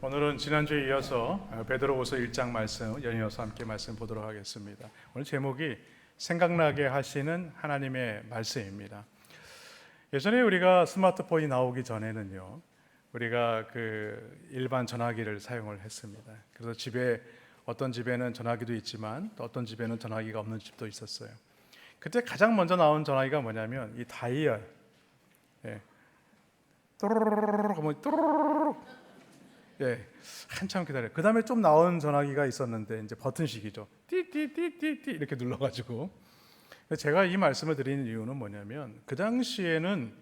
오늘은 지난주에 이어서 베드로후서 1장 말씀 연이어서 함께 말씀 보도록 하겠습니다. 오늘 제목이 생각나게 하시는 하나님의 말씀입니다. 예전에 우리가 스마트폰이 나오기 전에는요, 우리가 그 일반 전화기를 사용을 했습니다. 그래서 집에 어떤 집에는 전화기도 있지만 또 어떤 집에는 전화기가 없는 집도 있었어요. 그때 가장 먼저 나온 전화기가 뭐냐면 이 다이얼, 또르르르르 하면 또르르르, 한참 기다려요. 그 다음에 좀 나온 전화기가 있었는데 이제 버튼식이죠. 띠띠띠띠띠 이렇게 눌러가지고. 제가 이 말씀을 드리는 이유는 뭐냐면 그 당시에는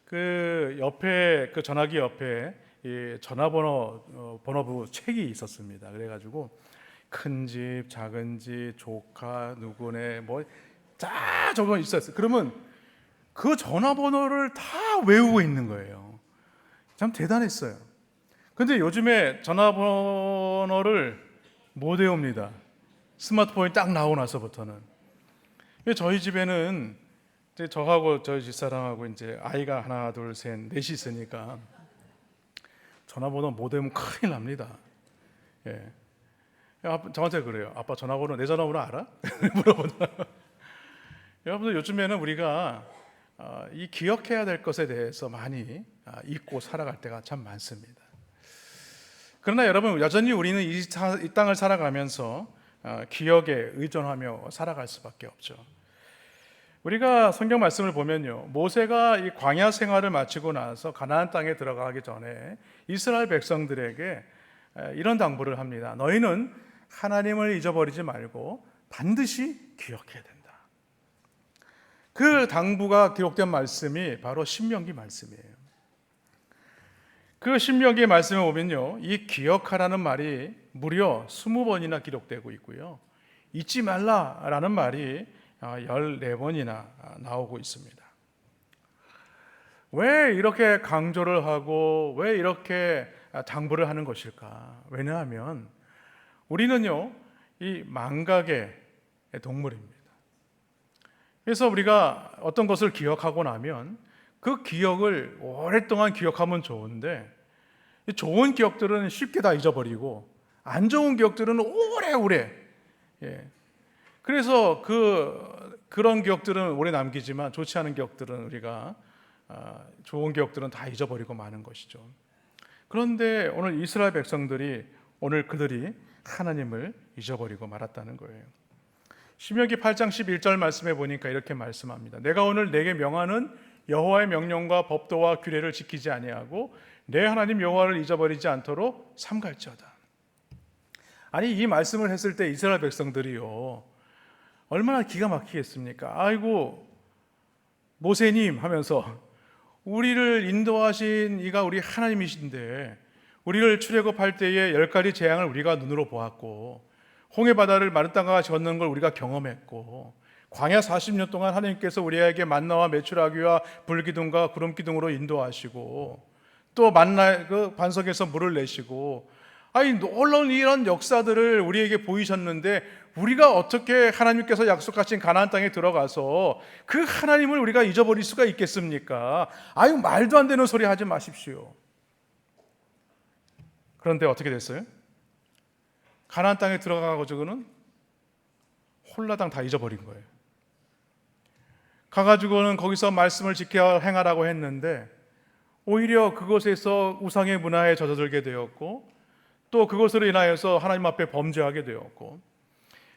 그 옆에 그 전화기 옆에 이 전화번호 번호부 책이 있었습니다. 그래가지고 큰 집, 작은 집, 조카, 누구네 다 적어 있었어요. 그러면 그 전화번호를 다 외우고 있는 거예요. 참 대단했어요. 근데 요즘에 전화번호를 못 외웁니다. 스마트폰이 딱 나오고 나서부터는. 저희 집에는 이제 저하고 저희 집사람하고 이제 아이가 하나, 둘, 셋, 넷이 있으니까 전화번호 못 외우면 큰일 납니다. 저한테 그래요. 아빠 전화번호, 내 전화번호 알아? 물어보더라고요. 여러분들 요즘에는 우리가 이 기억해야 될 것에 대해서 많이 잊고 살아갈 때가 참 많습니다. 그러나 여러분, 여전히 우리는 이 땅을 살아가면서 기억에 의존하며 살아갈 수밖에 없죠. 우리가 성경 말씀을 보면요, 모세가 이 광야 생활을 마치고 나서 가나안 땅에 들어가기 전에 이스라엘 백성들에게 이런 당부를 합니다. 너희는 하나님을 잊어버리지 말고 반드시 기억해야 된다. 그 당부가 기록된 말씀이 바로 신명기 말씀이에요. 그 신명기 말씀에 보면요, 이 기억하라는 말이 무려 20번이나 기록되고 있고요, 잊지 말라라는 말이 14번이나 나오고 있습니다. 왜 이렇게 강조를 하고 왜 이렇게 당부를 하는 것일까? 왜냐하면 우리는요, 이 망각의 동물입니다. 그래서 우리가 어떤 것을 기억하고 나면 그 기억을 오랫동안 기억하면 좋은데, 좋은 기억들은 쉽게 다 잊어버리고 안 좋은 기억들은 오래오래. 그래서 그런 기억들은 오래 남기지만 좋지 않은 기억들은 우리가 좋은 기억들은 다 잊어버리고 마는 것이죠. 그런데 오늘 이스라엘 백성들이 그들이 하나님을 잊어버리고 말았다는 거예요. 신명기 8장 11절 말씀에 보니까 이렇게 말씀합니다. 내가 오늘 내게 명하는 여호와의 명령과 법도와 규례를 지키지 아니하고 내 하나님 여호와를 잊어버리지 않도록 삼갈지어다. 아니, 이 말씀을 했을 때 이스라엘 백성들이요, 얼마나 기가 막히겠습니까? 아이고 모세님 하면서, 우리를 인도하신 이가 우리 하나님이신데 우리를 출애굽할 때에 10가지 재앙을 우리가 눈으로 보았고 홍해바다를 마른 땅과 젓는 걸 우리가 경험했고 광야 40년 동안 하나님께서 우리에게 만나와 메추라기와 불기둥과 구름기둥으로 인도하시고 또 만나 그 반석에서 물을 내시고, 아니 놀라운 이런 역사들을 우리에게 보이셨는데 우리가 어떻게 하나님께서 약속하신 가나안 땅에 들어가서 그 하나님을 우리가 잊어버릴 수가 있겠습니까? 아유, 말도 안 되는 소리 하지 마십시오. 그런데 어떻게 됐어요? 가나안 땅에 들어가가지고는 홀라당 다 잊어버린 거예요. 가가지고는 거기서 말씀을 지켜 행하라고 했는데 오히려 그곳에서 우상의 문화에 젖어들게 되었고 또 그것으로 인하여서 하나님 앞에 범죄하게 되었고,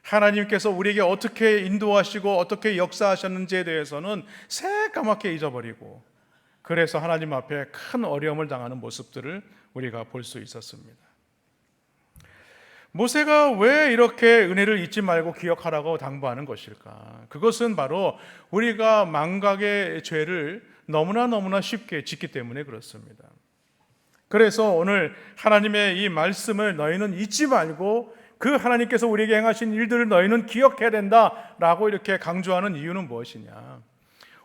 하나님께서 우리에게 어떻게 인도하시고 어떻게 역사하셨는지에 대해서는 새까맣게 잊어버리고, 그래서 하나님 앞에 큰 어려움을 당하는 모습들을 우리가 볼 수 있었습니다. 모세가 왜 이렇게 은혜를 잊지 말고 기억하라고 당부하는 것일까? 그것은 바로 우리가 망각의 죄를 너무나 쉽게 짓기 때문에 그렇습니다. 그래서 오늘 하나님의 이 말씀을 너희는 잊지 말고 그 하나님께서 우리에게 행하신 일들을 너희는 기억해야 된다라고 이렇게 강조하는 이유는 무엇이냐?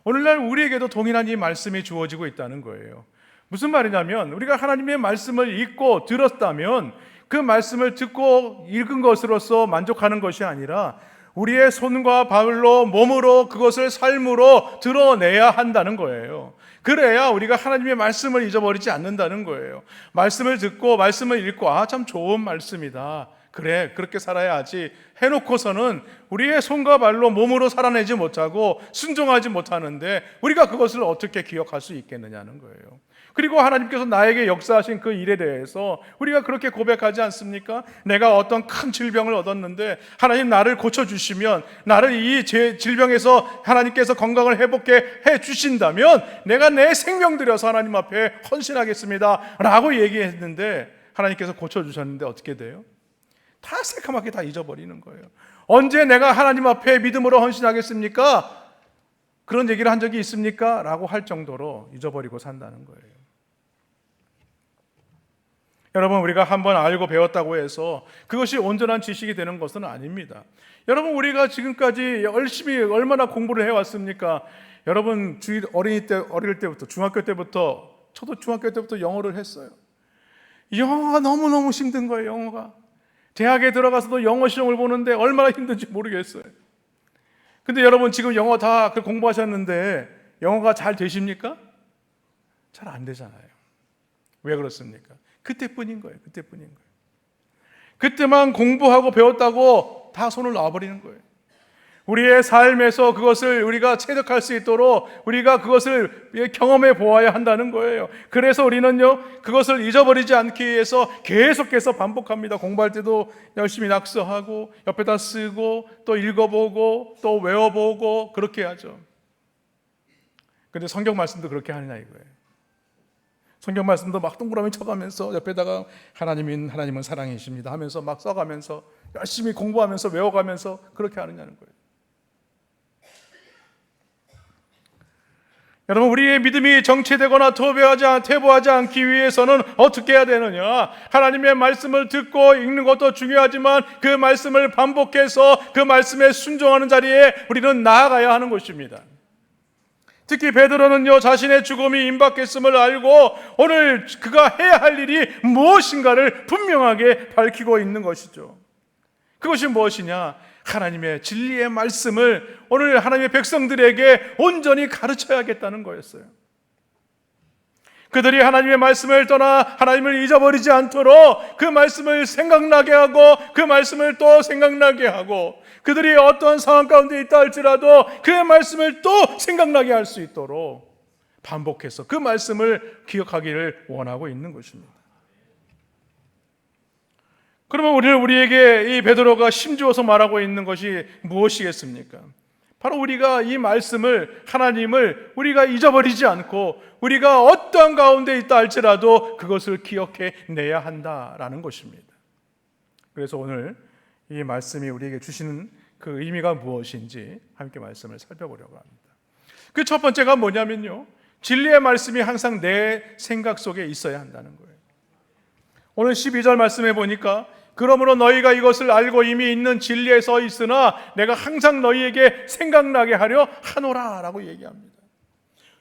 오늘날 우리에게도 동일한 이 말씀이 주어지고 있다는 거예요. 무슨 말이냐면, 우리가 하나님의 말씀을 읽고 들었다면 그 말씀을 듣고 읽은 것으로서 만족하는 것이 아니라 우리의 손과 발로 몸으로 그것을 삶으로 드러내야 한다는 거예요. 그래야 우리가 하나님의 말씀을 잊어버리지 않는다는 거예요. 말씀을 듣고 말씀을 읽고 참 좋은 말씀이다, 그래 그렇게 살아야지 해놓고서는 우리의 손과 발로 몸으로 살아내지 못하고 순종하지 못하는데 우리가 그것을 어떻게 기억할 수 있겠느냐는 거예요. 그리고 하나님께서 나에게 역사하신 그 일에 대해서 우리가 그렇게 고백하지 않습니까? 내가 어떤 큰 질병을 얻었는데 하나님 나를 고쳐주시면, 나를 이 질병에서 하나님께서 건강을 회복해 주신다면 내가 내 생명 들여서 하나님 앞에 헌신하겠습니다 라고 얘기했는데 하나님께서 고쳐주셨는데 어떻게 돼요? 다 새카맣게 다 잊어버리는 거예요. 언제 내가 하나님 앞에 믿음으로 헌신하겠습니까? 그런 얘기를 한 적이 있습니까? 라고 할 정도로 잊어버리고 산다는 거예요. 여러분, 우리가 한번 알고 배웠다고 해서 그것이 온전한 지식이 되는 것은 아닙니다. 여러분, 우리가 지금까지 열심히 얼마나 공부를 해왔습니까? 여러분, 어릴 때부터, 중학교 때부터, 저도 중학교 때부터 영어를 했어요. 영어가 너무너무 힘든 거예요, 영어가. 대학에 들어가서도 영어 시험을 보는데 얼마나 힘든지 모르겠어요. 근데 여러분, 지금 영어 다 공부하셨는데 영어가 잘 되십니까? 잘 안 되잖아요. 왜 그렇습니까? 그때뿐인 거예요. 그때뿐인 거예요. 그때만 공부하고 배웠다고 다 손을 놔버리는 거예요. 우리의 삶에서 그것을 우리가 체득할 수 있도록 우리가 그것을 경험해 보아야 한다는 거예요. 그래서 우리는요, 그것을 잊어버리지 않기 위해서 계속해서 반복합니다. 공부할 때도 열심히 낙서하고 옆에다 쓰고 또 읽어보고 또 외워보고 그렇게 하죠. 그런데 성경 말씀도 그렇게 하느냐 이거예요. 성경 말씀도 막 동그라미 쳐가면서 옆에다가 하나님은 사랑이십니다 하면서 막 써가면서 열심히 공부하면서 외워가면서 그렇게 하느냐는 거예요. 여러분, 우리의 믿음이 정체되거나 퇴보하지 않기 위해서는 어떻게 해야 되느냐? 하나님의 말씀을 듣고 읽는 것도 중요하지만 그 말씀을 반복해서 그 말씀에 순종하는 자리에 우리는 나아가야 하는 것입니다. 특히 베드로는요, 자신의 죽음이 임박했음을 알고 오늘 그가 해야 할 일이 무엇인가를 분명하게 밝히고 있는 것이죠. 그것이 무엇이냐? 하나님의 진리의 말씀을 오늘 하나님의 백성들에게 온전히 가르쳐야겠다는 거였어요. 그들이 하나님의 말씀을 떠나 하나님을 잊어버리지 않도록 그 말씀을 생각나게 하고 그 말씀을 또 생각나게 하고 그들이 어떤 상황 가운데 있다 할지라도 그 말씀을 또 생각나게 할 수 있도록 반복해서 그 말씀을 기억하기를 원하고 있는 것입니다. 그러면 우리에게 이 베드로가 힘주어서 말하고 있는 것이 무엇이겠습니까? 바로 우리가 이 말씀을, 하나님을 우리가 잊어버리지 않고 우리가 어떠한 가운데 있다 할지라도 그것을 기억해 내야 한다라는 것입니다. 그래서 오늘 이 말씀이 우리에게 주시는 그 의미가 무엇인지 함께 말씀을 살펴보려고 합니다. 그 첫 번째가 뭐냐면요, 진리의 말씀이 항상 내 생각 속에 있어야 한다는 거예요. 오늘 12절 말씀에 보니까 그러므로 너희가 이것을 알고 이미 있는 진리에 서 있으나 내가 항상 너희에게 생각나게 하려 하노라 라고 얘기합니다.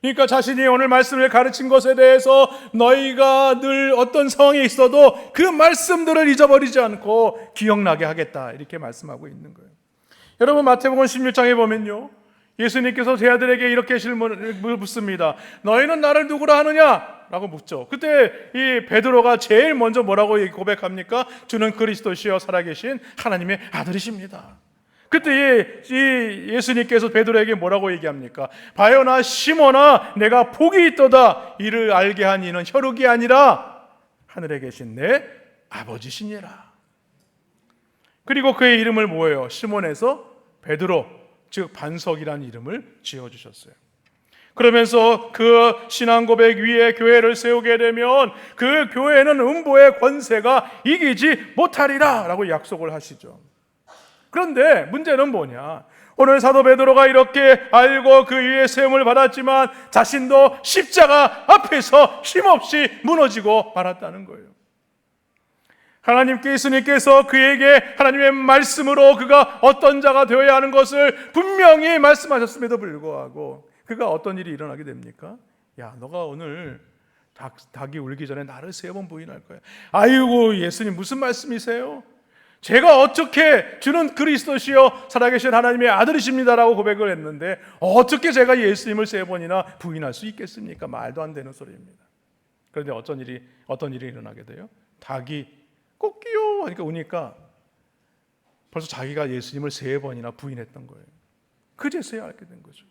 그러니까 자신이 오늘 말씀을 가르친 것에 대해서 너희가 늘 어떤 상황에 있어도 그 말씀들을 잊어버리지 않고 기억나게 하겠다 이렇게 말씀하고 있는 거예요. 여러분, 마태복음 16장에 보면요, 예수님께서 제 아들에게 이렇게 질문을 묻습니다. 너희는 나를 누구라 하느냐? 라고 묻죠. 그때 이 베드로가 제일 먼저 뭐라고 고백합니까? 주는 그리스도시여 살아계신 하나님의 아들이십니다. 그때 예수님께서 베드로에게 뭐라고 얘기합니까? 바요나 시몬아, 내가 복이 있도다. 이를 알게 한 이는 혈육이 아니라 하늘에 계신 내 아버지시니라. 그리고 그의 이름을 뭐예요? 시몬에서 베드로, 즉 반석이라는 이름을 지어주셨어요. 그러면서 그 신앙 고백 위에 교회를 세우게 되면 그 교회는 음보의 권세가 이기지 못하리라 라고 약속을 하시죠. 그런데 문제는 뭐냐? 오늘 사도 베드로가 이렇게 알고 그 위에 세움을 받았지만 자신도 십자가 앞에서 힘없이 무너지고 말았다는 거예요. 하나님께 예수님께서 그에게 하나님의 말씀으로 그가 어떤 자가 되어야 하는 것을 분명히 말씀하셨음에도 불구하고 그가 어떤 일이 일어나게 됩니까? 야, 너가 오늘 닭이 울기 전에 나를 3번 부인할 거야. 아이고, 예수님 무슨 말씀이세요? 제가 어떻게 주는 그리스도시요 살아계신 하나님의 아들이십니다라고 고백을 했는데 어떻게 제가 예수님을 3번이나 부인할 수 있겠습니까? 말도 안 되는 소리입니다. 그런데 어떤 일이 일어나게 돼요? 닭이 꼭기요 하니까 우니까 벌써 자기가 예수님을 3번이나 부인했던 거예요. 그제서야 알게 된 거죠.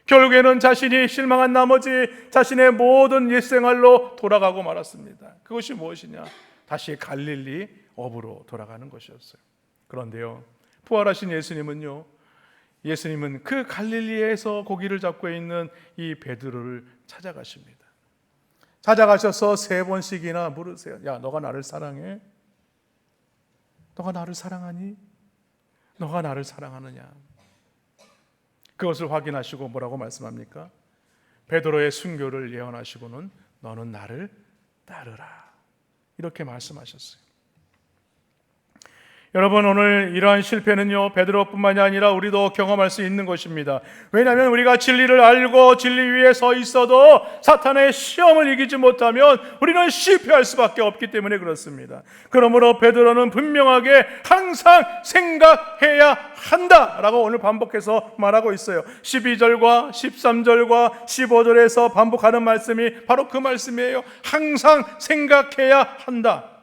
결국에는 자신이 실망한 나머지 자신의 모든 옛생활로 돌아가고 말았습니다. 그것이 무엇이냐? 다시 갈릴리 업으로 돌아가는 것이었어요. 그런데요, 부활하신 예수님은요, 예수님은 그 갈릴리에서 고기를 잡고 있는 이 베드로를 찾아가십니다. 찾아가셔서 3번씩이나 물으세요. 야, 너가 나를 사랑해? 너가 나를 사랑하니? 너가 나를 사랑하느냐? 그것을 확인하시고 뭐라고 말씀합니까? 베드로의 순교를 예언하시고는 너는 나를 따르라, 이렇게 말씀하셨어요. 여러분, 오늘 이러한 실패는요, 베드로뿐만이 아니라 우리도 경험할 수 있는 것입니다. 왜냐하면 우리가 진리를 알고 진리 위에 서 있어도 사탄의 시험을 이기지 못하면 우리는 실패할 수밖에 없기 때문에 그렇습니다. 그러므로 베드로는 분명하게 항상 생각해야 한다라고 오늘 반복해서 말하고 있어요. 12절과 13절과 15절에서 반복하는 말씀이 바로 그 말씀이에요. 항상 생각해야 한다.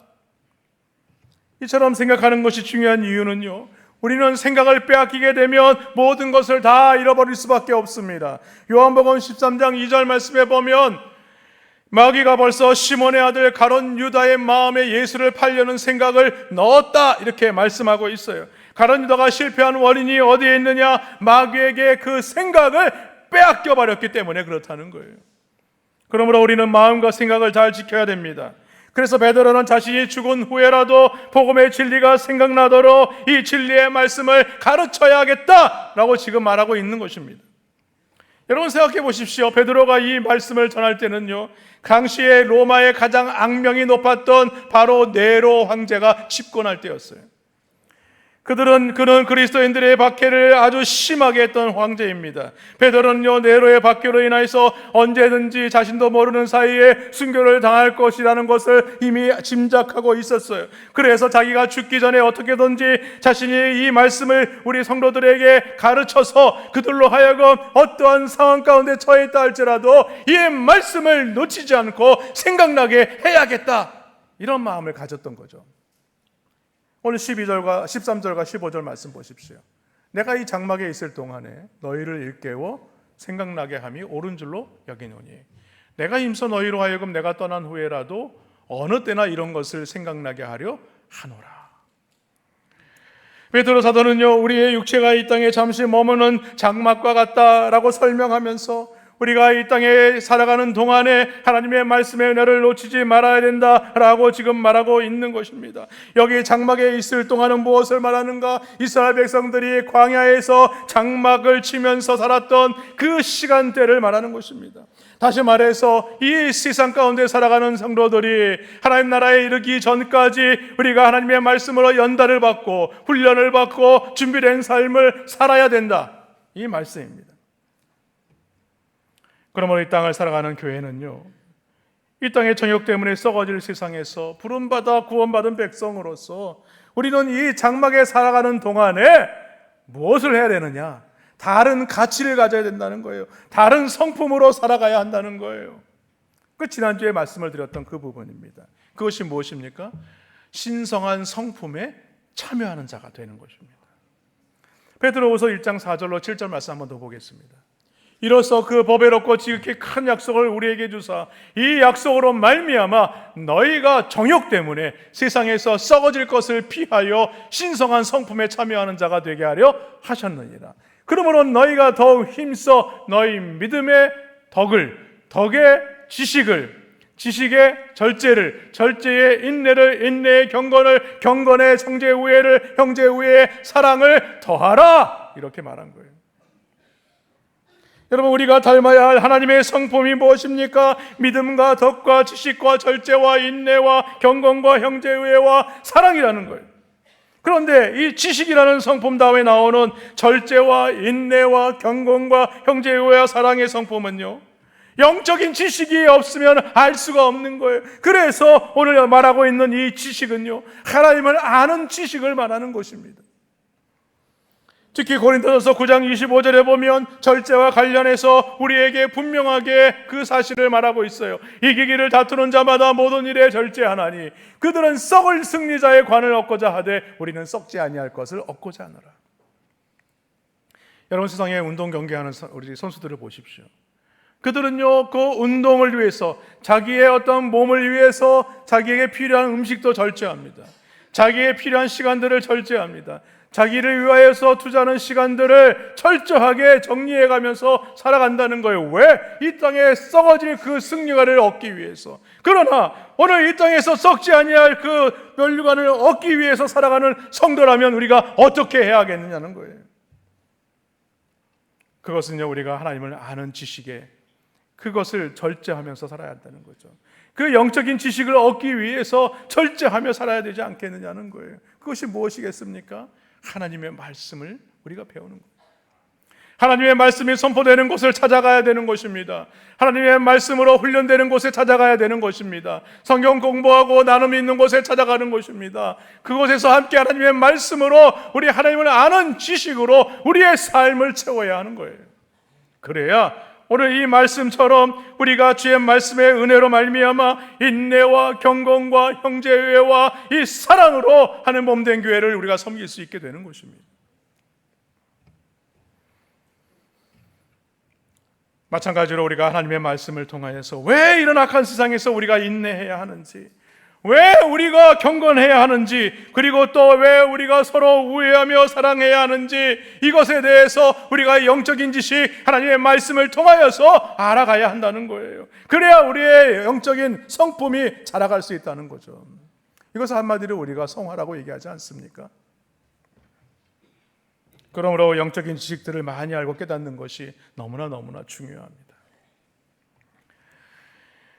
이처럼 생각하는 것이 중요한 이유는요, 우리는 생각을 빼앗기게 되면 모든 것을 다 잃어버릴 수밖에 없습니다. 요한복음 13장 2절 말씀에 보면 마귀가 벌써 시몬의 아들 가룟 유다의 마음에 예수를 팔려는 생각을 넣었다, 이렇게 말씀하고 있어요. 가룟 유다가 실패한 원인이 어디에 있느냐? 마귀에게 그 생각을 빼앗겨 버렸기 때문에 그렇다는 거예요. 그러므로 우리는 마음과 생각을 잘 지켜야 됩니다. 그래서 베드로는 자신이 죽은 후에라도 복음의 진리가 생각나도록 이 진리의 말씀을 가르쳐야겠다라고 지금 말하고 있는 것입니다. 여러분 생각해 보십시오. 베드로가 이 말씀을 전할 때는요, 당시에 로마의 가장 악명이 높았던 바로 네로 황제가 집권할 때였어요. 그는 그리스도인들의 박해를 아주 심하게 했던 황제입니다. 베드로는요, 네로의 박해로 인해서 언제든지 자신도 모르는 사이에 순교를 당할 것이라는 것을 이미 짐작하고 있었어요. 그래서 자기가 죽기 전에 어떻게든지 자신이 이 말씀을 우리 성도들에게 가르쳐서 그들로 하여금 어떠한 상황 가운데 처해 있다 할지라도 이 말씀을 놓치지 않고 생각나게 해야겠다, 이런 마음을 가졌던 거죠. 오늘 12절과 13절과 15절 말씀 보십시오. 내가 이 장막에 있을 동안에 너희를 일깨워 생각나게 함이 옳은 줄로 여기노니 내가 힘써 너희로 하여금 내가 떠난 후에라도 어느 때나 이런 것을 생각나게 하려 하노라. 베드로 사도는요, 우리의 육체가 이 땅에 잠시 머무는 장막과 같다라고 설명하면서 우리가 이 땅에 살아가는 동안에 하나님의 말씀의 은혜를 놓치지 말아야 된다라고 지금 말하고 있는 것입니다. 여기 장막에 있을 동안은 무엇을 말하는가? 이스라엘 백성들이 광야에서 장막을 치면서 살았던 그 시간대를 말하는 것입니다. 다시 말해서 이 세상 가운데 살아가는 성도들이 하나님 나라에 이르기 전까지 우리가 하나님의 말씀으로 연단을 받고 훈련을 받고 준비된 삶을 살아야 된다, 이 말씀입니다. 그러므로 이 땅을 살아가는 교회는요, 이 땅의 정욕 때문에 썩어질 세상에서 부름받아 구원받은 백성으로서 우리는 이 장막에 살아가는 동안에 무엇을 해야 되느냐? 다른 가치를 가져야 된다는 거예요. 다른 성품으로 살아가야 한다는 거예요. 그 지난주에 말씀을 드렸던 그 부분입니다. 그것이 무엇입니까? 신성한 성품에 참여하는 자가 되는 것입니다. 베드로후서 1장 4절로 7절 말씀 한번 더 보겠습니다. 이로써 그 보배롭고 지극히 큰 약속을 우리에게 주사 이 약속으로 말미암아 너희가 정욕 때문에 세상에서 썩어질 것을 피하여 신성한 성품에 참여하는 자가 되게 하려 하셨느니라. 그러므로 너희가 더욱 힘써 너희 믿음의 덕의 지식의 절제를, 절제의 인내를, 인내의 경건을, 경건의 형제 우애를, 형제 우애의 사랑을 더하라, 이렇게 말한 거예요. 여러분, 우리가 닮아야 할 하나님의 성품이 무엇입니까? 믿음과 덕과 지식과 절제와 인내와 경건과 형제의와 사랑이라는 거예요. 그런데 이 지식이라는 성품 다음에 나오는 절제와 인내와 경건과 형제의와 사랑의 성품은요, 영적인 지식이 없으면 알 수가 없는 거예요. 그래서 오늘 말하고 있는 이 지식은요, 하나님을 아는 지식을 말하는 것입니다. 특히 고린도전서 9장 25절에 보면 절제와 관련해서 우리에게 분명하게 그 사실을 말하고 있어요. 이기기를 다투는 자마다 모든 일에 절제하나니 그들은 썩을 승리자의 관을 얻고자 하되 우리는 썩지 아니할 것을 얻고자 하노라. 여러분, 세상에 운동 경기하는 우리 선수들을 보십시오. 그들은요, 그 운동을 위해서, 자기의 어떤 몸을 위해서 자기에게 필요한 음식도 절제합니다. 자기에게 필요한 시간들을 절제합니다. 자기를 위하여서 투자하는 시간들을 철저하게 정리해가면서 살아간다는 거예요. 왜? 이 땅에 썩어질 그 승리관을 얻기 위해서. 그러나 오늘 이 땅에서 썩지 아니할 그 면류관을 얻기 위해서 살아가는 성도라면 우리가 어떻게 해야 하겠느냐는 거예요. 그것은요, 우리가 하나님을 아는 지식에 그것을 절제하면서 살아야 한다는 거죠. 그 영적인 지식을 얻기 위해서 절제하며 살아야 되지 않겠느냐는 거예요. 그것이 무엇이겠습니까? 하나님의 말씀을 우리가 배우는 거예요. 하나님의 말씀이 선포되는 곳을 찾아가야 되는 것입니다. 하나님의 말씀으로 훈련되는 곳에 찾아가야 되는 것입니다. 성경 공부하고 나눔이 있는 곳에 찾아가는 것입니다. 그곳에서 함께 하나님의 말씀으로 우리 하나님을 아는 지식으로 우리의 삶을 채워야 하는 거예요. 그래야 오늘 이 말씀처럼 우리가 주의 말씀의 은혜로 말미암아 인내와 경건과 형제회와 이 사랑으로 하는 몸된 교회를 우리가 섬길 수 있게 되는 것입니다. 마찬가지로 우리가 하나님의 말씀을 통하여서 왜 이런 악한 세상에서 우리가 인내해야 하는지, 왜 우리가 경건해야 하는지, 그리고 또 왜 우리가 서로 우애하며 사랑해야 하는지, 이것에 대해서 우리가 영적인 지식, 하나님의 말씀을 통하여서 알아가야 한다는 거예요. 그래야 우리의 영적인 성품이 자라갈 수 있다는 거죠. 이것을 한마디로 우리가 성화라고 얘기하지 않습니까? 그러므로 영적인 지식들을 많이 알고 깨닫는 것이 너무나 중요합니다.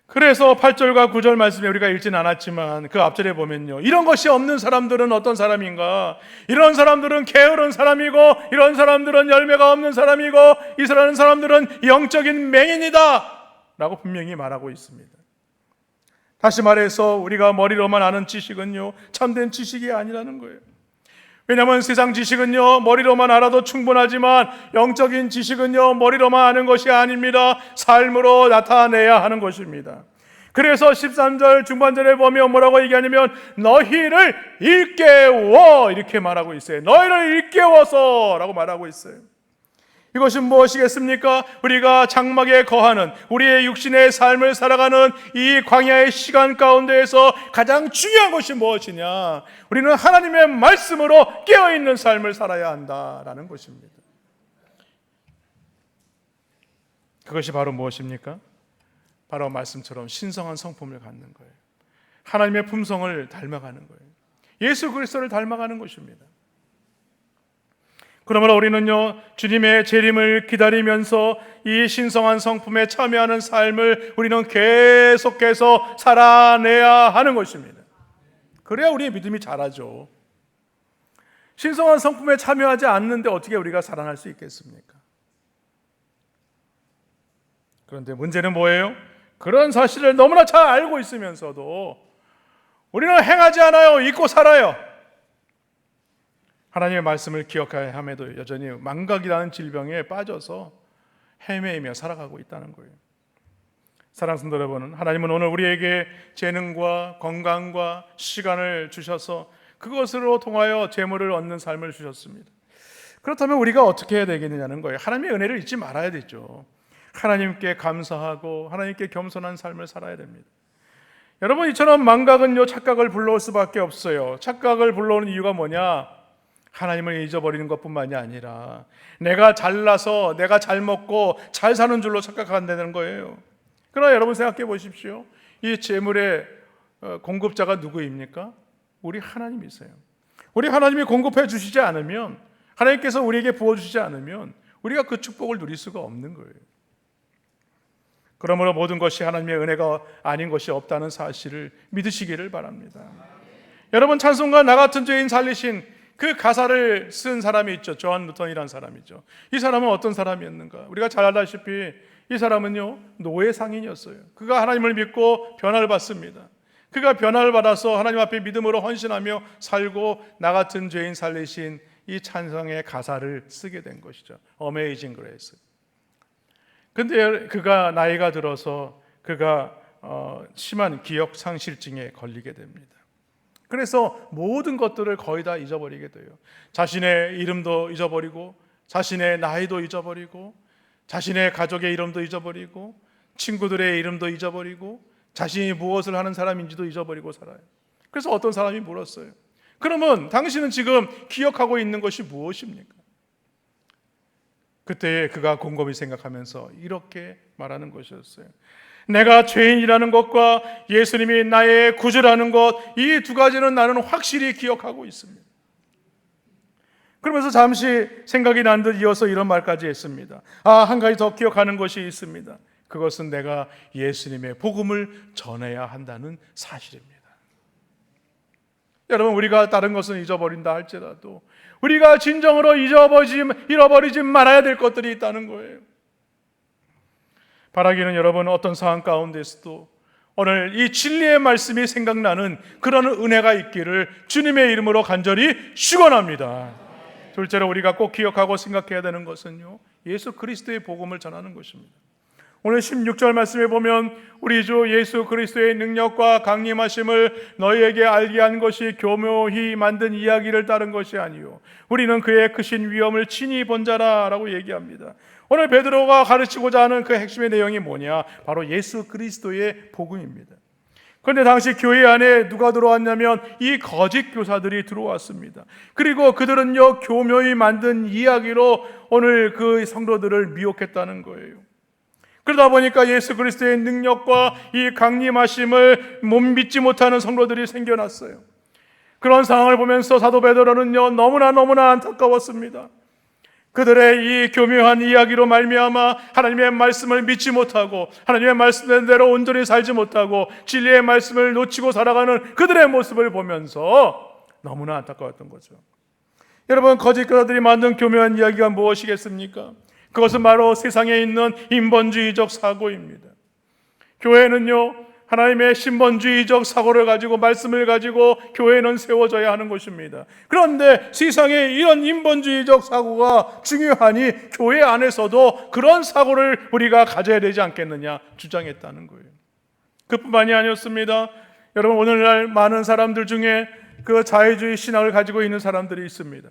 그래서 8절과 9절 말씀에 우리가 읽지는 않았지만 그 앞절에 보면요, 이런 것이 없는 사람들은 어떤 사람인가? 이런 사람들은 게으른 사람이고, 이런 사람들은 열매가 없는 사람이고, 이 사람들은 영적인 맹인이다 라고 분명히 말하고 있습니다. 다시 말해서 우리가 머리로만 아는 지식은요, 참된 지식이 아니라는 거예요. 왜냐하면 세상 지식은요, 머리로만 알아도 충분하지만 영적인 지식은요, 머리로만 아는 것이 아닙니다. 삶으로 나타내야 하는 것입니다. 그래서 13절 중반절에 보면 뭐라고 얘기하냐면 너희를 일깨워 이렇게 말하고 있어요. 너희를 일깨워서 라고 말하고 있어요. 이것은 무엇이겠습니까? 우리가 장막에 거하는 우리의 육신의 삶을 살아가는 이 광야의 시간 가운데에서 가장 중요한 것이 무엇이냐? 우리는 하나님의 말씀으로 깨어있는 삶을 살아야 한다라는 것입니다. 그것이 바로 무엇입니까? 바로 말씀처럼 신성한 성품을 갖는 거예요. 하나님의 품성을 닮아가는 거예요. 예수 그리스도를 닮아가는 것입니다. 그러므로 우리는요, 주님의 재림을 기다리면서 이 신성한 성품에 참여하는 삶을 우리는 계속해서 살아내야 하는 것입니다. 그래야 우리의 믿음이 자라죠. 신성한 성품에 참여하지 않는데 어떻게 우리가 살아날 수 있겠습니까? 그런데 문제는 뭐예요? 그런 사실을 너무나 잘 알고 있으면서도 우리는 행하지 않아요. 잊고 살아요. 하나님의 말씀을 기억해야 함에도 여전히 망각이라는 질병에 빠져서 헤매이며 살아가고 있다는 거예요. 사랑하는 성도 여러분, 하나님은 오늘 우리에게 재능과 건강과 시간을 주셔서 그것으로 통하여 재물을 얻는 삶을 주셨습니다. 그렇다면 우리가 어떻게 해야 되겠느냐는 거예요. 하나님의 은혜를 잊지 말아야 되죠. 하나님께 감사하고 하나님께 겸손한 삶을 살아야 됩니다. 여러분, 이처럼 망각은요, 착각을 불러올 수밖에 없어요. 착각을 불러오는 이유가 뭐냐? 하나님을 잊어버리는 것뿐만이 아니라 내가 잘나서 내가 잘 먹고 잘 사는 줄로 착각한다는 거예요. 그러나 여러분 생각해 보십시오. 이 재물의 공급자가 누구입니까? 우리 하나님이세요. 우리 하나님이 공급해 주시지 않으면, 하나님께서 우리에게 부어주시지 않으면 우리가 그 축복을 누릴 수가 없는 거예요. 그러므로 모든 것이 하나님의 은혜가 아닌 것이 없다는 사실을 믿으시기를 바랍니다. 여러분, 찬송가 나 같은 죄인 살리신 그 가사를 쓴 사람이 있죠. 존 누턴이라는 사람이죠. 이 사람은 어떤 사람이었는가? 우리가 잘 알다시피 이 사람은요, 노예 상인이었어요. 그가 하나님을 믿고 변화를 받습니다. 그가 변화를 받아서 하나님 앞에 믿음으로 헌신하며 살고 나 같은 죄인 살리신 이 찬송의 가사를 쓰게 된 것이죠. Amazing Grace. 근데 그가 나이가 들어서 그가 심한 기억 상실증에 걸리게 됩니다. 그래서 모든 것들을 거의 다 잊어버리게 돼요. 자신의 이름도 잊어버리고, 자신의 나이도 잊어버리고, 자신의 가족의 이름도 잊어버리고, 친구들의 이름도 잊어버리고, 자신이 무엇을 하는 사람인지도 잊어버리고 살아요. 그래서 어떤 사람이 물었어요. 그러면 당신은 지금 기억하고 있는 것이 무엇입니까? 그때 그가 곰곰이 생각하면서 이렇게 말하는 것이었어요. 내가 죄인이라는 것과 예수님이 나의 구주라는 것, 이 두 가지는 나는 확실히 기억하고 있습니다. 그러면서 잠시 생각이 난 듯 이어서 이런 말까지 했습니다. 한 가지 더 기억하는 것이 있습니다. 그것은 내가 예수님의 복음을 전해야 한다는 사실입니다. 여러분, 우리가 다른 것은 잊어버린다 할지라도 우리가 진정으로 잃어버리지 말아야 될 것들이 있다는 거예요. 바라기는 여러분, 어떤 상황 가운데서도 오늘 이 진리의 말씀이 생각나는 그런 은혜가 있기를 주님의 이름으로 간절히 축원합니다. 둘째로 우리가 꼭 기억하고 생각해야 되는 것은요, 예수 그리스도의 복음을 전하는 것입니다. 오늘 16절 말씀에 보면 우리 주 예수 그리스도의 능력과 강림하심을 너희에게 알게 한 것이 교묘히 만든 이야기를 따른 것이 아니요 우리는 그의 크신 위엄을 친히 본 자라라고 얘기합니다. 오늘 베드로가 가르치고자 하는 그 핵심의 내용이 뭐냐? 바로 예수 그리스도의 복음입니다. 그런데 당시 교회 안에 누가 들어왔냐면 이 거짓 교사들이 들어왔습니다. 그리고 그들은요, 교묘히 만든 이야기로 오늘 그 성도들을 미혹했다는 거예요. 그러다 보니까 예수 그리스도의 능력과 이 강림하심을 못 믿지 못하는 성도들이 생겨났어요. 그런 상황을 보면서 사도 베드로는요, 너무나 안타까웠습니다. 그들의 이 교묘한 이야기로 말미암아 하나님의 말씀을 믿지 못하고 하나님의 말씀대로 온전히 살지 못하고 진리의 말씀을 놓치고 살아가는 그들의 모습을 보면서 너무나 안타까웠던 거죠. 여러분, 거짓 교사들이 만든 교묘한 이야기가 무엇이겠습니까? 그것은 바로 세상에 있는 인본주의적 사고입니다. 교회는요, 하나님의 신본주의적 사고를 가지고 말씀을 가지고 교회는 세워져야 하는 것입니다. 그런데 세상에 이런 인본주의적 사고가 중요하니 교회 안에서도 그런 사고를 우리가 가져야 되지 않겠느냐 주장했다는 거예요. 그뿐만이 아니었습니다. 여러분, 오늘날 많은 사람들 중에 그 자유주의 신학을 가지고 있는 사람들이 있습니다.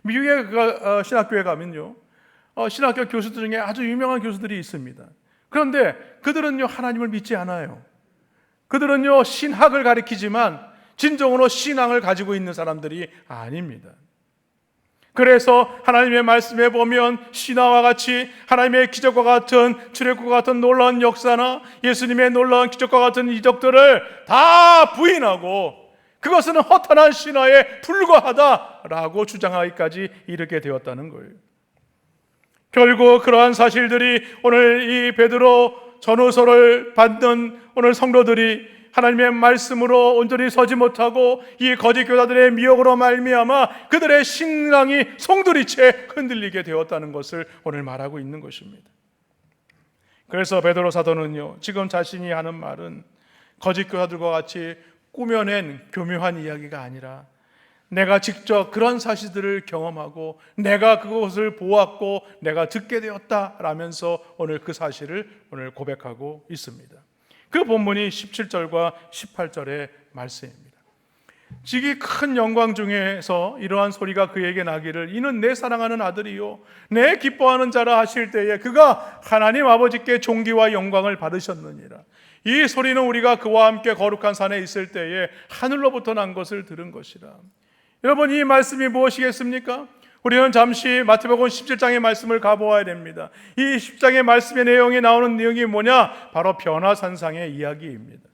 미국의 신학교에 가면요, 신학교 교수들 중에 아주 유명한 교수들이 있습니다. 그런데 그들은요, 하나님을 믿지 않아요. 그들은요, 신학을 가리키지만 진정으로 신앙을 가지고 있는 사람들이 아닙니다. 그래서 하나님의 말씀에 보면 신화와 같이 하나님의 기적과 같은 출애굽과 같은 놀라운 역사나 예수님의 놀라운 기적과 같은 이적들을 다 부인하고 그것은 허탄한 신화에 불과하다라고 주장하기까지 이르게 되었다는 거예요. 결국 그러한 사실들이 오늘 이 베드로 전후서를 받는 오늘 성도들이 하나님의 말씀으로 온전히 서지 못하고 이 거짓 교사들의 미혹으로 말미암아 그들의 신앙이 송두리째 흔들리게 되었다는 것을 오늘 말하고 있는 것입니다. 그래서 베드로 사도는요, 지금 자신이 하는 말은 거짓 교사들과 같이 꾸며낸 교묘한 이야기가 아니라 내가 직접 그런 사실들을 경험하고 내가 그것을 보았고 내가 듣게 되었다라면서 오늘 그 사실을 오늘 고백하고 있습니다. 그 본문이 17절과 18절의 말씀입니다. 지극히 큰 영광 중에서 이러한 소리가 그에게 나기를 이는 내 사랑하는 아들이요 내 기뻐하는 자라 하실 때에 그가 하나님 아버지께 존귀와 영광을 받으셨느니라. 이 소리는 우리가 그와 함께 거룩한 산에 있을 때에 하늘로부터 난 것을 들은 것이라. 여러분, 이 말씀이 무엇이겠습니까? 우리는 잠시 마태복음 17장의 말씀을 가보아야 됩니다. 이 10장의 말씀의 내용이 나오는 내용이 뭐냐? 바로 변화산상의 이야기입니다.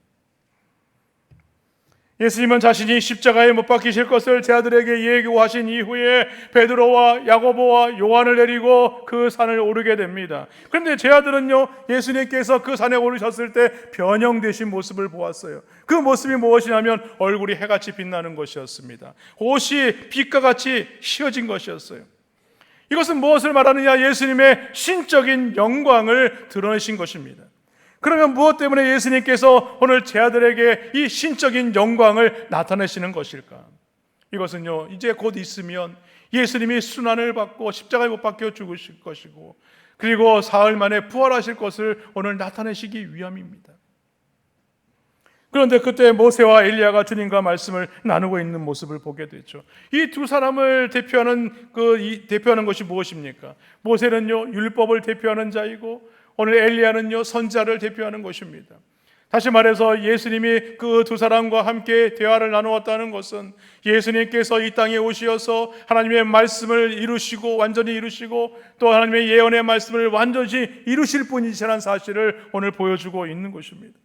예수님은 자신이 십자가에 못 박히실 것을 제 아들에게 예고하신 이후에 베드로와 야고보와 요한을 데리고 그 산을 오르게 됩니다. 그런데 제 아들은요, 예수님께서 그 산에 오르셨을 때 변형되신 모습을 보았어요. 그 모습이 무엇이냐면 얼굴이 해같이 빛나는 것이었습니다. 옷이 빛과 같이 휘어진 것이었어요. 이것은 무엇을 말하느냐? 예수님의 신적인 영광을 드러내신 것입니다. 그러면 무엇 때문에 예수님께서 오늘 제 아들에게 이 신적인 영광을 나타내시는 것일까? 이것은요, 이제 곧 있으면 예수님이 순환을 받고 십자가에 못 박혀 죽으실 것이고, 그리고 사흘 만에 부활하실 것을 오늘 나타내시기 위함입니다. 그런데 그때 모세와 엘리야가 주님과 말씀을 나누고 있는 모습을 보게 되죠. 이 두 사람을 대표하는 것이 무엇입니까? 모세는요, 율법을 대표하는 자이고, 오늘 엘리야는요, 선지자를 대표하는 것입니다. 다시 말해서 예수님이 그 두 사람과 함께 대화를 나누었다는 것은 예수님께서 이 땅에 오셔서 하나님의 말씀을 이루시고, 완전히 이루시고, 또 하나님의 예언의 말씀을 완전히 이루실 분이시라는 사실을 오늘 보여주고 있는 것입니다.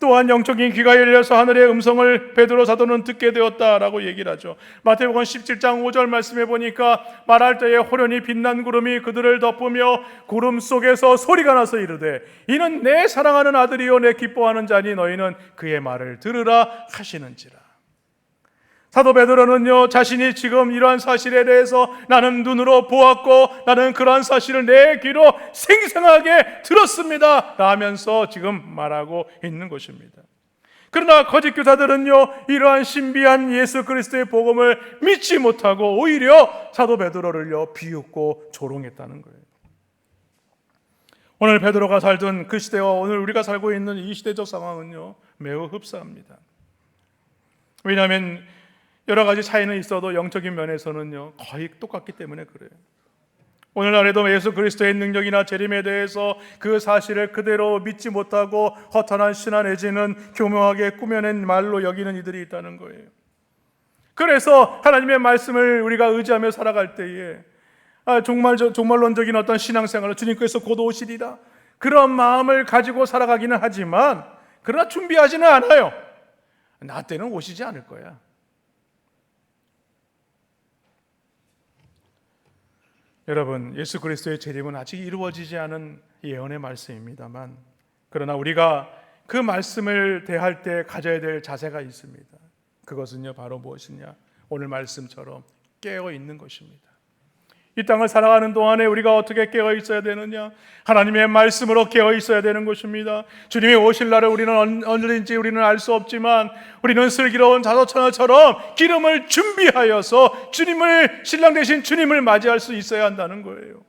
또한 영적인 귀가 열려서 하늘의 음성을 베드로 사도는 듣게 되었다라고 얘기를 하죠. 마태복음 17장 5절 말씀에 보니까 말할 때에 호련히 빛난 구름이 그들을 덮으며 구름 속에서 소리가 나서 이르되 이는 내 사랑하는 아들이요 내 기뻐하는 자니 너희는 그의 말을 들으라 하시는지라. 사도 베드로는요, 자신이 지금 이러한 사실에 대해서 나는 눈으로 보았고 나는 그러한 사실을 내 귀로 생생하게 들었습니다 하면서 지금 말하고 있는 것입니다. 그러나 거짓 교사들은요, 이러한 신비한 예수 그리스도의 복음을 믿지 못하고 오히려 사도 베드로를요 비웃고 조롱했다는 거예요. 오늘 베드로가 살던 그 시대와 오늘 우리가 살고 있는 이 시대적 상황은요 매우 흡사합니다. 왜냐하면 여러 가지 차이는 있어도 영적인 면에서는요 거의 똑같기 때문에 그래요. 오늘날에도 예수 그리스도의 능력이나 재림에 대해서 그 사실을 그대로 믿지 못하고 허탄한 신화 내지는 교묘하게 꾸며낸 말로 여기는 이들이 있다는 거예요. 그래서 하나님의 말씀을 우리가 의지하며 살아갈 때에 종말론적인 어떤 신앙생활을 주님께서 곧 오시리라 그런 마음을 가지고 살아가기는 하지만 그러나 준비하지는 않아요. 나 때는 오시지 않을 거야. 여러분, 예수 그리스도의 재림은 아직 이루어지지 않은 예언의 말씀입니다만, 그러나 우리가 그 말씀을 대할 때 가져야 될 자세가 있습니다. 그것은요 바로 무엇이냐? 오늘 말씀처럼 깨어 있는 것입니다. 이 땅을 살아가는 동안에 우리가 어떻게 깨어 있어야 되느냐? 하나님의 말씀으로 깨어 있어야 되는 것입니다. 주님이 오실 날을 우리는 언제인지 우리는 알 수 없지만 우리는 슬기로운 자동차처럼 기름을 준비하여서 신랑 되신 주님을 맞이할 수 있어야 한다는 거예요.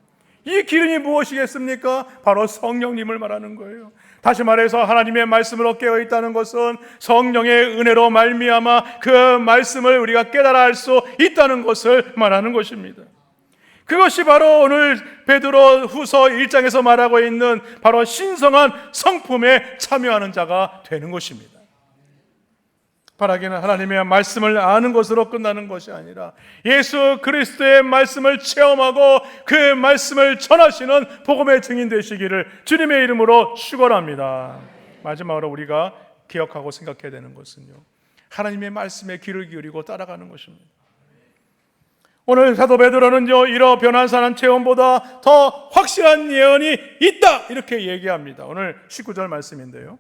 이 기름이 무엇이겠습니까? 바로 성령님을 말하는 거예요. 다시 말해서 하나님의 말씀으로 깨어 있다는 것은 성령의 은혜로 말미암아 그 말씀을 우리가 깨달아 알 수 있다는 것을 말하는 것입니다. 그것이 바로 오늘 베드로 후서 1장에서 말하고 있는 바로 신성한 성품에 참여하는 자가 되는 것입니다. 바라기는 하나님의 말씀을 아는 것으로 끝나는 것이 아니라 예수 그리스도의 말씀을 체험하고 그 말씀을 전하시는 복음의 증인 되시기를 주님의 이름으로 축원합니다. 마지막으로 우리가 기억하고 생각해야 되는 것은요, 하나님의 말씀에 귀를 기울이고 따라가는 것입니다. 오늘 사도 베드로는요, 이러 변화산한 체험보다 더 확실한 예언이 있다 이렇게 얘기합니다. 오늘 19절 말씀인데요,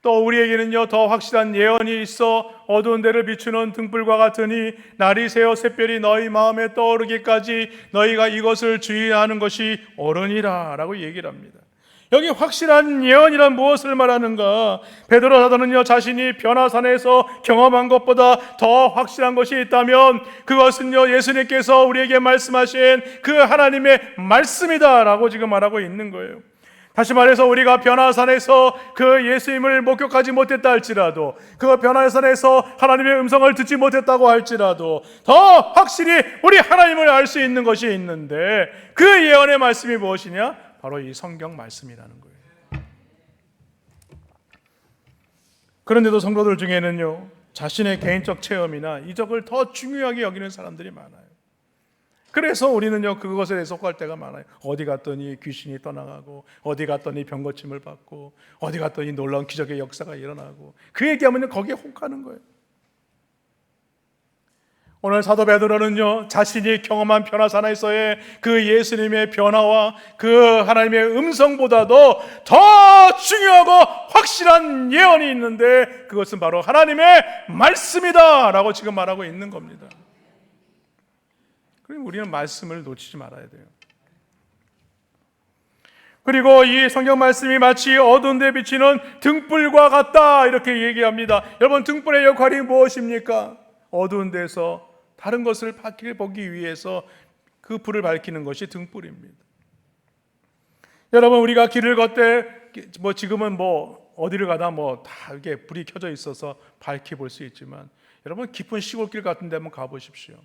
또 우리에게는요 더 확실한 예언이 있어 어두운 데를 비추는 등불과 같으니 날이 새어 샛별이 너희 마음에 떠오르기까지 너희가 이것을 주의하는 것이 옳으니라 라고 얘기를 합니다. 여기 확실한 예언이란 무엇을 말하는가? 베드로 사도는요 자신이 변화산에서 경험한 것보다 더 확실한 것이 있다면 그것은요 예수님께서 우리에게 말씀하신 그 하나님의 말씀이다 라고 지금 말하고 있는 거예요. 다시 말해서 우리가 변화산에서 그 예수님을 목격하지 못했다 할지라도, 그 변화산에서 하나님의 음성을 듣지 못했다고 할지라도 더 확실히 우리 하나님을 알 수 있는 것이 있는데 그 예언의 말씀이 무엇이냐? 바로 이 성경 말씀이라는 거예요. 그런데도 성도들 중에는요 자신의 개인적 체험이나 이적을 더 중요하게 여기는 사람들이 많아요. 그래서 우리는요 그것에 대해서 혹할 때가 많아요. 어디 갔더니 귀신이 떠나가고, 어디 갔더니 병고침을 받고, 어디 갔더니 놀라운 기적의 역사가 일어나고, 그 얘기하면 거기에 혹하는 거예요. 오늘 사도 베드로는요 자신이 경험한 변화산에서의 그 예수님의 변화와 그 하나님의 음성보다도 더 중요하고 확실한 예언이 있는데 그것은 바로 하나님의 말씀이다 라고 지금 말하고 있는 겁니다. 그럼 우리는 말씀을 놓치지 말아야 돼요. 그리고 이 성경 말씀이 마치 어두운 데 비치는 등불과 같다 이렇게 얘기합니다. 여러분, 등불의 역할이 무엇입니까? 어두운 데서 다른 것을 보기 위해서 그 불을 밝히는 것이 등불입니다. 여러분, 우리가 길을 걷되 지금은 어디를 가다 다 이게 불이 켜져 있어서 밝게 볼 수 있지만, 여러분 깊은 시골길 같은 데 한번 가보십시오.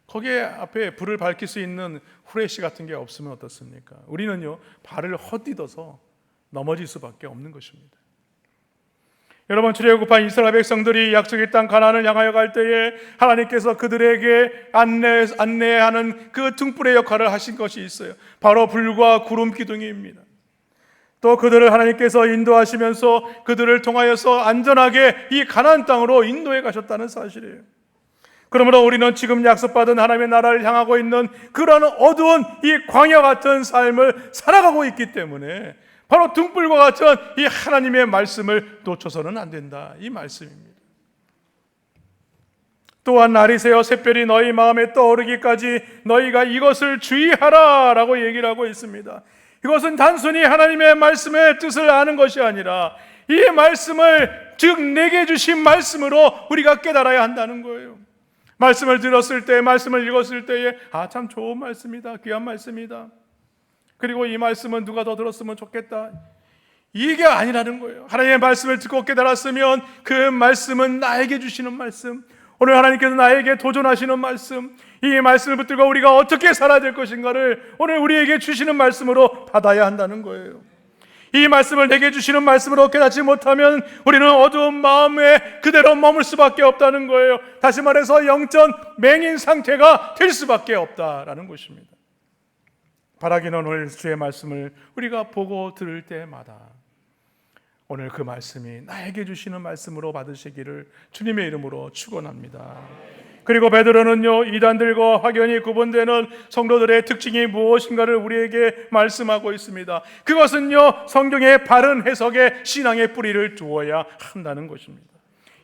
거기에 앞에 불을 밝힐 수 있는 후레쉬 같은 게 없으면 어떻습니까? 우리는요, 발을 헛디뎌서 넘어질 수밖에 없는 것입니다. 여러분, 출애굽한 이스라엘 백성들이 약속의 땅 가나안을 향하여 갈 때에 하나님께서 그들에게 안내하는 그 등불의 역할을 하신 것이 있어요. 바로 불과 구름 기둥입니다. 또 그들을 하나님께서 인도하시면서 그들을 통하여서 안전하게 이 가나안 땅으로 인도해 가셨다는 사실이에요. 그러므로 우리는 지금 약속받은 하나님의 나라를 향하고 있는 그러한 어두운 이 광야 같은 삶을 살아가고 있기 때문에 바로 등불과 같은 이 하나님의 말씀을 놓쳐서는 안 된다, 이 말씀입니다. 또한 날이 새어 샛별이 너희 마음에 떠오르기까지 너희가 이것을 주의하라 라고 얘기를 하고 있습니다. 이것은 단순히 하나님의 말씀의 뜻을 아는 것이 아니라 이 말씀을, 즉 내게 주신 말씀으로 우리가 깨달아야 한다는 거예요. 말씀을 들었을 때, 말씀을 읽었을 때에 참 좋은 말씀이다, 귀한 말씀이다, 그리고 이 말씀은 누가 더 들었으면 좋겠다, 이게 아니라는 거예요. 하나님의 말씀을 듣고 깨달았으면 그 말씀은 나에게 주시는 말씀, 오늘 하나님께서 나에게 도전하시는 말씀, 이 말씀을 붙들고 우리가 어떻게 살아야 될 것인가를 오늘 우리에게 주시는 말씀으로 받아야 한다는 거예요. 이 말씀을 내게 주시는 말씀으로 깨닫지 못하면 우리는 어두운 마음에 그대로 머물 수밖에 없다는 거예요. 다시 말해서 영적 맹인 상태가 될 수밖에 없다라는 것입니다. 바라기는 오늘 주의 말씀을 우리가 보고 들을 때마다 오늘 그 말씀이 나에게 주시는 말씀으로 받으시기를 주님의 이름으로 축원합니다. 그리고 베드로는요, 이단들과 확연히 구분되는 성도들의 특징이 무엇인가를 우리에게 말씀하고 있습니다. 그것은요, 성경의 바른 해석에 신앙의 뿌리를 두어야 한다는 것입니다.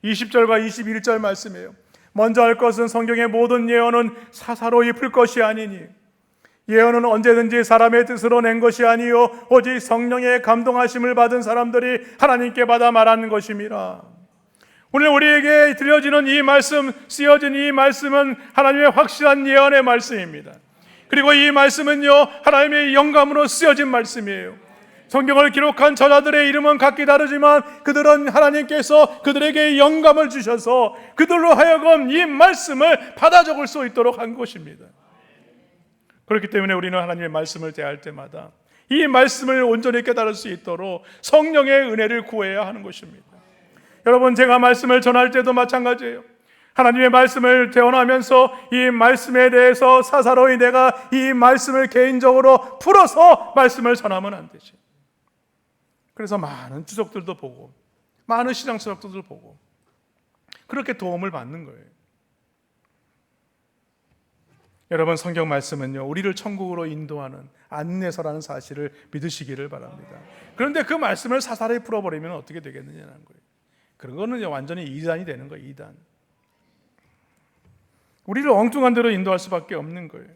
20절과 21절 말씀이에요. 먼저 할 것은 성경의 모든 예언은 사사로이 풀 것이 아니니 예언은 언제든지 사람의 뜻으로 낸 것이 아니요 오직 성령의 감동하심을 받은 사람들이 하나님께 받아 말하는 것임이라. 오늘 우리에게 들려지는 이 말씀, 쓰여진 이 말씀은 하나님의 확실한 예언의 말씀입니다. 그리고 이 말씀은요, 하나님의 영감으로 쓰여진 말씀이에요. 성경을 기록한 저자들의 이름은 각기 다르지만 그들은 하나님께서 그들에게 영감을 주셔서 그들로 하여금 이 말씀을 받아 적을 수 있도록 한 것입니다. 그렇기 때문에 우리는 하나님의 말씀을 대할 때마다 이 말씀을 온전히 깨달을 수 있도록 성령의 은혜를 구해야 하는 것입니다. 여러분, 제가 말씀을 전할 때도 마찬가지예요. 하나님의 말씀을 대언하면서 이 말씀에 대해서 사사로이 내가 이 말씀을 개인적으로 풀어서 말씀을 전하면 안 되지. 그래서 많은 주석들도 보고 많은 시장서적들도 보고 그렇게 도움을 받는 거예요. 여러분, 성경 말씀은요, 우리를 천국으로 인도하는 안내서라는 사실을 믿으시기를 바랍니다. 그런데 그 말씀을 사사로이 풀어버리면 어떻게 되겠느냐는 거예요. 그런 거는 완전히 이단이 되는 거예요. 이단. 우리를 엉뚱한 대로 인도할 수밖에 없는 거예요.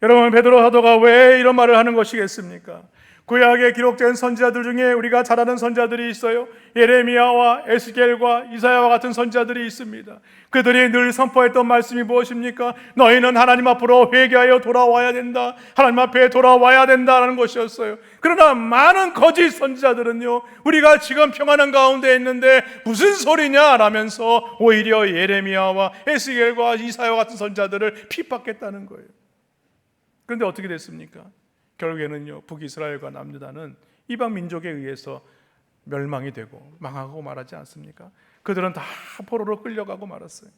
여러분, 베드로 사도가 왜 이런 말을 하는 것이겠습니까? 구약에 기록된 선지자들 중에 우리가 잘 아는 선지자들이 있어요. 예레미야와 에스겔과 이사야와 같은 선지자들이 있습니다. 그들이 늘 선포했던 말씀이 무엇입니까? 너희는 하나님 앞으로 회개하여 돌아와야 된다, 하나님 앞에 돌아와야 된다라는 것이었어요. 그러나 많은 거짓 선지자들은요, 우리가 지금 평안한 가운데 있는데 무슨 소리냐 라면서 오히려 예레미야와 에스겔과 이사야와 같은 선지자들을 핍박했다는 거예요. 그런데 어떻게 됐습니까? 결국에는요, 북이스라엘과 남유다는 이방 민족에 의해서 멸망이 되고 망하고 말하지 않습니까? 그들은 다 포로로 끌려가고 말았어요.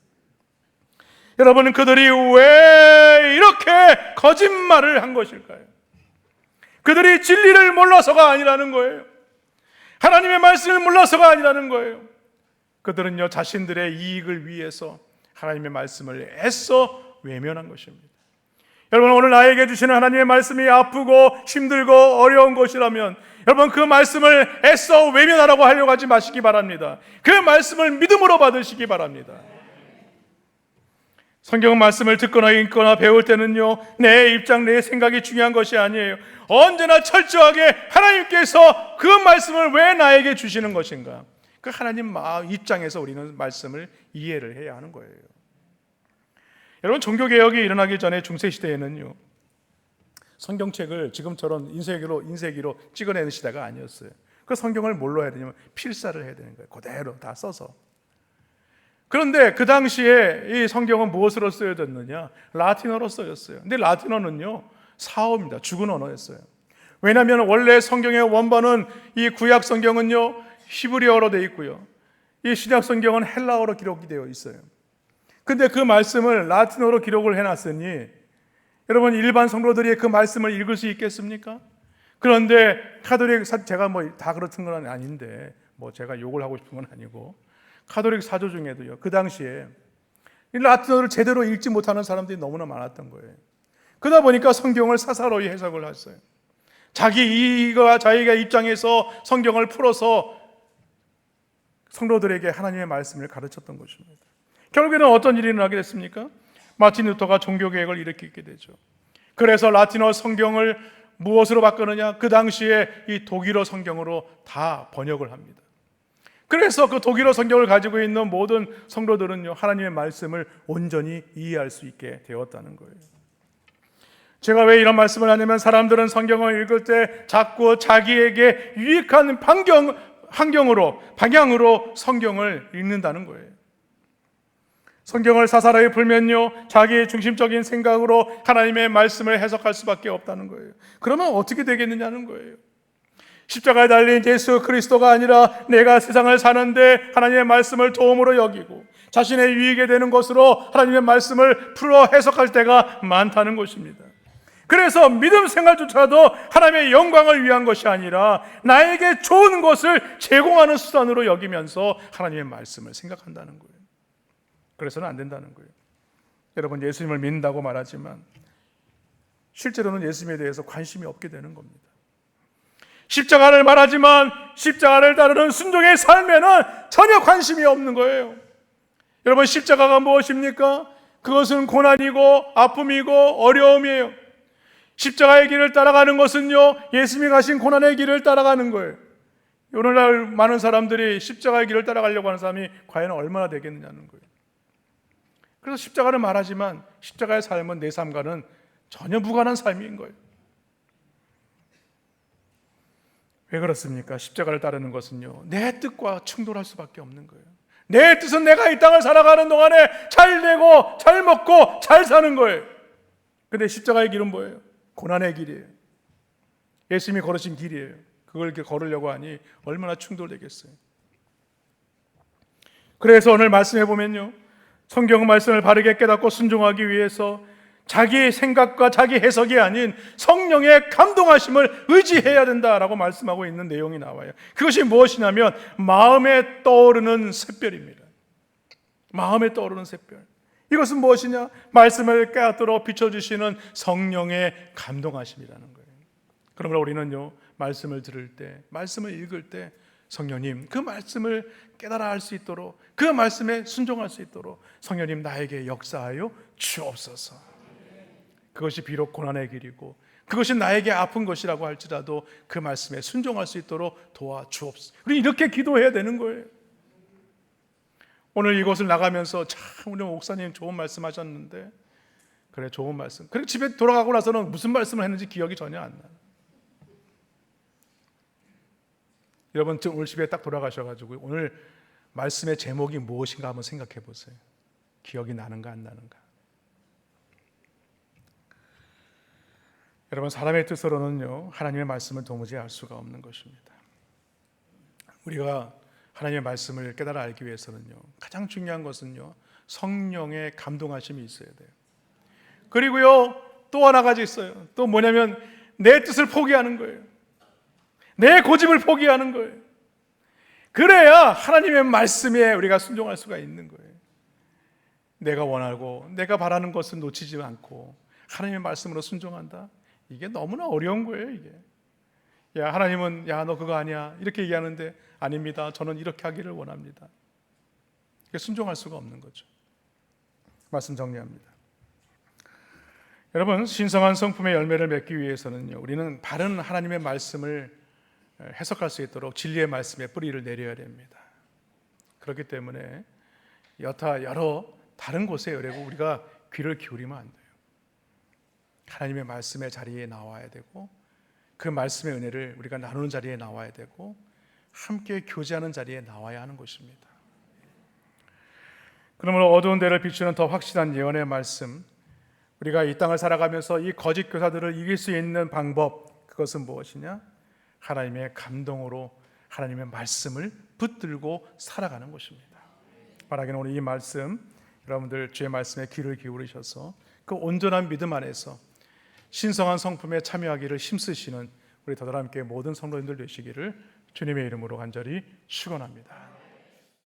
여러분, 그들이 왜 이렇게 거짓말을 한 것일까요? 그들이 진리를 몰라서가 아니라는 거예요. 하나님의 말씀을 몰라서가 아니라는 거예요. 그들은요, 자신들의 이익을 위해서 하나님의 말씀을 애써 외면한 것입니다. 여러분, 오늘 나에게 주시는 하나님의 말씀이 아프고 힘들고 어려운 것이라면 여러분, 그 말씀을 애써 외면하라고 하려고 하지 마시기 바랍니다. 그 말씀을 믿음으로 받으시기 바랍니다. 성경 말씀을 듣거나 읽거나 배울 때는요, 내 입장, 내 생각이 중요한 것이 아니에요. 언제나 철저하게 하나님께서 그 말씀을 왜 나에게 주시는 것인가, 그 하나님 마음 입장에서 우리는 말씀을 이해를 해야 하는 거예요. 여러분, 종교개혁이 일어나기 전에 중세시대에는요, 성경책을 지금처럼 인쇄기로 찍어내는 시대가 아니었어요. 그 성경을 뭘로 해야 되냐면 필사를 해야 되는 거예요. 그대로 다 써서. 그런데 그 당시에 이 성경은 무엇으로 쓰여졌느냐? 라틴어로 쓰였어요. 근데 라틴어는요, 사어입니다. 죽은 언어였어요. 왜냐하면 원래 성경의 원본은, 이 구약 성경은요, 히브리어로 되어 있고요, 이 신약 성경은 헬라어로 기록이 되어 있어요. 근데 그 말씀을 라틴어로 기록을 해놨으니 여러분, 일반 성도들이 그 말씀을 읽을 수 있겠습니까? 그런데 제가 뭐 다 그렇던 건 아닌데, 뭐 제가 욕을 하고 싶은 건 아니고, 가톨릭 사조 중에도요, 그 당시에 이 라틴어를 제대로 읽지 못하는 사람들이 너무나 많았던 거예요. 그러다 보니까 성경을 사사로이 해석을 했어요. 자기가 입장에서 성경을 풀어서 성도들에게 하나님의 말씀을 가르쳤던 것입니다. 결국에는 어떤 일이 일어나게 됐습니까? 마틴 루터가 종교개혁을 일으키게 되죠. 그래서 라틴어 성경을 무엇으로 바꾸느냐? 그 당시에 이 독일어 성경으로 다 번역을 합니다. 그래서 그 독일어 성경을 가지고 있는 모든 성도들은요, 하나님의 말씀을 온전히 이해할 수 있게 되었다는 거예요. 제가 왜 이런 말씀을 하냐면, 사람들은 성경을 읽을 때 자꾸 자기에게 유익한 방향으로 성경을 읽는다는 거예요. 성경을 사사로이 풀면요, 자기 중심적인 생각으로 하나님의 말씀을 해석할 수밖에 없다는 거예요. 그러면 어떻게 되겠느냐는 거예요. 십자가에 달린 예수 그리스도가 아니라 내가 세상을 사는데 하나님의 말씀을 도움으로 여기고 자신의 유익이 되는 것으로 하나님의 말씀을 풀어 해석할 때가 많다는 것입니다. 그래서 믿음 생활조차도 하나님의 영광을 위한 것이 아니라 나에게 좋은 것을 제공하는 수단으로 여기면서 하나님의 말씀을 생각한다는 거예요. 그래서는 안 된다는 거예요. 여러분, 예수님을 믿는다고 말하지만 실제로는 예수님에 대해서 관심이 없게 되는 겁니다. 십자가를 말하지만 십자가를 따르는 순종의 삶에는 전혀 관심이 없는 거예요. 여러분, 십자가가 무엇입니까? 그것은 고난이고 아픔이고 어려움이에요. 십자가의 길을 따라가는 것은요, 예수님이 가신 고난의 길을 따라가는 거예요. 오늘날 많은 사람들이 십자가의 길을 따라가려고 하는 사람이 과연 얼마나 되겠느냐는 거예요. 그래서 십자가를 말하지만 십자가의 삶은 내 삶과는 전혀 무관한 삶인 거예요. 왜 그렇습니까? 십자가를 따르는 것은요, 내 뜻과 충돌할 수밖에 없는 거예요. 내 뜻은 내가 이 땅을 살아가는 동안에 잘 되고 잘 먹고 잘 사는 거예요. 근데 십자가의 길은 뭐예요? 고난의 길이에요. 예수님이 걸으신 길이에요. 그걸 이렇게 걸으려고 하니 얼마나 충돌되겠어요. 그래서 오늘 말씀해 보면요, 성경 말씀을 바르게 깨닫고 순종하기 위해서 자기 생각과 자기 해석이 아닌 성령의 감동하심을 의지해야 된다라고 말씀하고 있는 내용이 나와요. 그것이 무엇이냐면 마음에 떠오르는 샛별입니다. 마음에 떠오르는 샛별. 이것은 무엇이냐? 말씀을 깨닫도록 비춰주시는 성령의 감동하심이라는 거예요. 그러므로 우리는요, 말씀을 들을 때, 말씀을 읽을 때 성령님, 그 말씀을 깨달아 알 수 있도록, 그 말씀에 순종할 수 있도록 성령님 나에게 역사하여 주옵소서. 그것이 비록 고난의 길이고 그것이 나에게 아픈 것이라고 할지라도 그 말씀에 순종할 수 있도록 도와주옵소서. 우리 이렇게 기도해야 되는 거예요. 오늘 이곳을 나가면서 참 우리 목사님 좋은 말씀 하셨는데, 그래, 좋은 말씀. 그리고 집에 돌아가고 나서는 무슨 말씀을 했는지 기억이 전혀 안 나요. 여러분, 오늘 집에 딱 돌아가셔가지고 오늘 말씀의 제목이 무엇인가 한번 생각해 보세요. 기억이 나는가 안 나는가. 여러분, 사람의 뜻으로는요, 하나님의 말씀을 도무지 알 수가 없는 것입니다. 우리가 하나님의 말씀을 깨달아 알기 위해서는요, 가장 중요한 것은요, 성령의 감동하심이 있어야 돼요. 그리고요, 또 하나 가지 있어요. 또 뭐냐면 내 뜻을 포기하는 거예요. 내 고집을 포기하는 거예요. 그래야 하나님의 말씀에 우리가 순종할 수가 있는 거예요. 내가 원하고 내가 바라는 것을 놓치지 않고 하나님의 말씀으로 순종한다. 이게 너무나 어려운 거예요. 이게, 야, 하나님은 야, 너 그거 아니야 이렇게 얘기하는데, 아닙니다, 저는 이렇게 하기를 원합니다. 이게 순종할 수가 없는 거죠. 말씀 정리합니다. 여러분, 신성한 성품의 열매를 맺기 위해서는요, 우리는 바른 하나님의 말씀을 해석할 수 있도록 진리의 말씀에 뿌리를 내려야 됩니다. 그렇기 때문에 여러 다른 곳에 우리가 귀를 기울이면 안 돼요. 하나님의 말씀의 자리에 나와야 되고, 그 말씀의 은혜를 우리가 나누는 자리에 나와야 되고, 함께 교제하는 자리에 나와야 하는 것입니다. 그러므로 어두운 데를 비추는 더 확실한 예언의 말씀, 우리가 이 땅을 살아가면서 이 거짓 교사들을 이길 수 있는 방법, 그것은 무엇이냐? 하나님의 감동으로 하나님의 말씀을 붙들고 살아가는 것입니다. 바라기는 오늘 이 말씀, 여러분들 주의 말씀에 귀를 기울이셔서 그 온전한 믿음 안에서 신성한 성품에 참여하기를 힘쓰시는 우리 더더함께 모든 성도님들 되시기를 주님의 이름으로 간절히 축원합니다.